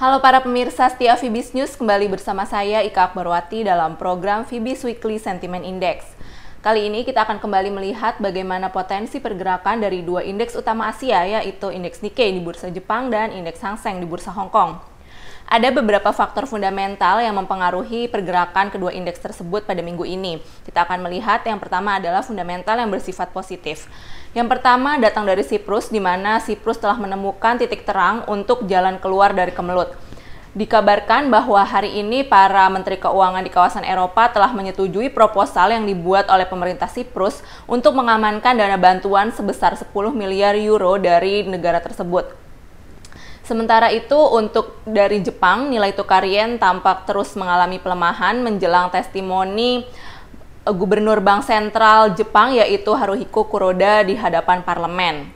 Halo para pemirsa setia Fibis News, kembali bersama saya Ika Akbarwati dalam program Fibis Weekly Sentiment Index. Kali ini kita akan kembali melihat bagaimana potensi pergerakan dari dua indeks utama Asia, yaitu indeks Nikkei di bursa Jepang dan indeks Hang Seng di bursa Hong Kong. Ada beberapa faktor fundamental yang mempengaruhi pergerakan kedua indeks tersebut pada minggu ini. Kita akan melihat yang pertama adalah fundamental yang bersifat positif. Yang pertama datang dari Siprus, di mana Siprus telah menemukan titik terang untuk jalan keluar dari kemelut. Dikabarkan bahwa hari ini para menteri keuangan di kawasan Eropa telah menyetujui proposal yang dibuat oleh pemerintah Siprus untuk mengamankan dana bantuan sebesar 10 miliar euro dari negara tersebut. Sementara itu, untuk dari Jepang, nilai tukar yen tampak terus mengalami pelemahan menjelang testimoni Gubernur Bank Sentral Jepang, yaitu Haruhiko Kuroda, di hadapan parlemen.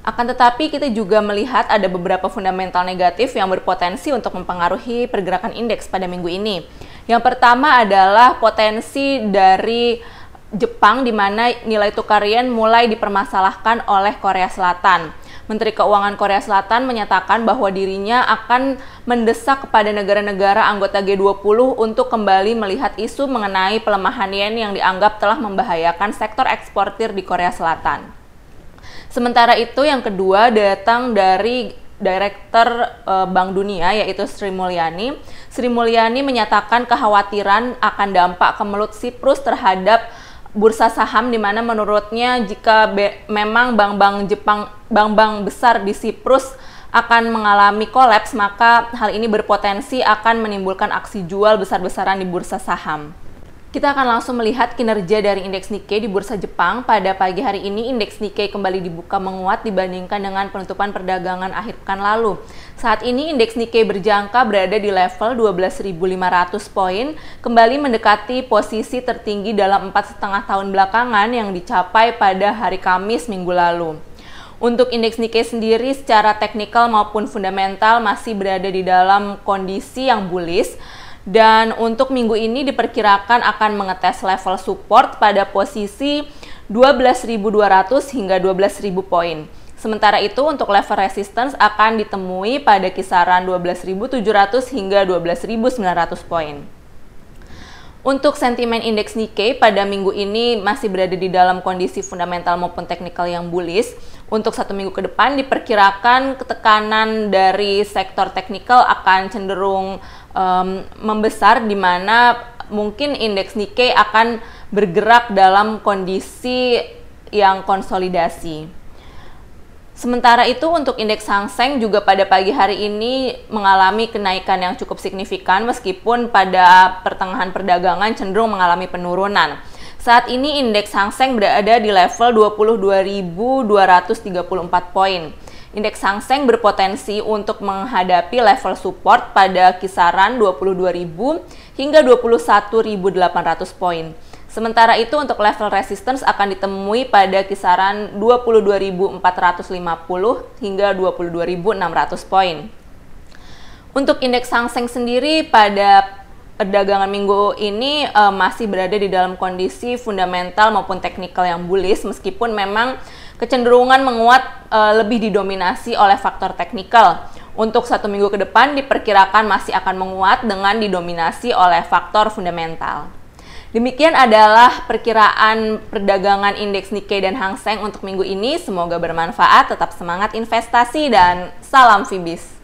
Akan tetapi, kita juga melihat ada beberapa fundamental negatif yang berpotensi untuk mempengaruhi pergerakan indeks pada minggu ini. Yang pertama adalah potensi dari Jepang, di mana nilai tukar yen mulai dipermasalahkan oleh Korea Selatan. Menteri Keuangan Korea Selatan menyatakan bahwa dirinya akan mendesak kepada negara-negara anggota G20 untuk kembali melihat isu mengenai pelemahan yen yang dianggap telah membahayakan sektor eksportir di Korea Selatan. Sementara itu, yang kedua datang dari Direktur Bank Dunia, yaitu Sri Mulyani. Sri Mulyani menyatakan kekhawatiran akan dampak kemelut Siprus terhadap bursa saham, di mana menurutnya jika memang bank-bank besar di Siprus akan mengalami kolaps, maka hal ini berpotensi akan menimbulkan aksi jual besar-besaran di bursa saham. Kita akan langsung melihat kinerja dari indeks Nikkei di bursa Jepang. Pada pagi hari ini, indeks Nikkei kembali dibuka menguat dibandingkan dengan penutupan perdagangan akhir pekan lalu. Saat ini, indeks Nikkei berjangka berada di level 12.500 poin, kembali mendekati posisi tertinggi dalam 4,5 tahun belakangan yang dicapai pada hari Kamis minggu lalu. Untuk indeks Nikkei sendiri, secara teknikal maupun fundamental masih berada di dalam kondisi yang bullish. Dan untuk minggu ini diperkirakan akan mengetes level support pada posisi 12.200 hingga 12.000 poin. Sementara itu untuk level resistance akan ditemui pada kisaran 12.700 hingga 12.900 poin. Untuk sentimen indeks Nikkei pada minggu ini masih berada di dalam kondisi fundamental maupun teknikal yang bullish. Untuk satu minggu ke depan diperkirakan ketekanan dari sektor teknikal akan cenderung membesar, di mana mungkin indeks Nikkei akan bergerak dalam kondisi yang konsolidasi. Sementara itu untuk indeks Hang Seng juga pada pagi hari ini mengalami kenaikan yang cukup signifikan, meskipun pada pertengahan perdagangan cenderung mengalami penurunan. Saat ini indeks Hang Seng berada di level 22.234 poin. Indeks Hang Seng berpotensi untuk menghadapi level support pada kisaran 22.000 hingga 21.800 poin. Sementara itu untuk level resistance akan ditemui pada kisaran 22.450 hingga 22.600 poin. Untuk indeks Hang Seng sendiri pada perdagangan minggu ini masih berada di dalam kondisi fundamental maupun teknikal yang bullish, meskipun memang kecenderungan menguat lebih didominasi oleh faktor teknikal. Untuk satu minggu ke depan diperkirakan masih akan menguat dengan didominasi oleh faktor fundamental. Demikian adalah perkiraan perdagangan indeks Nikkei dan Hang Seng untuk minggu ini. Semoga bermanfaat, tetap semangat investasi, dan salam Fibis.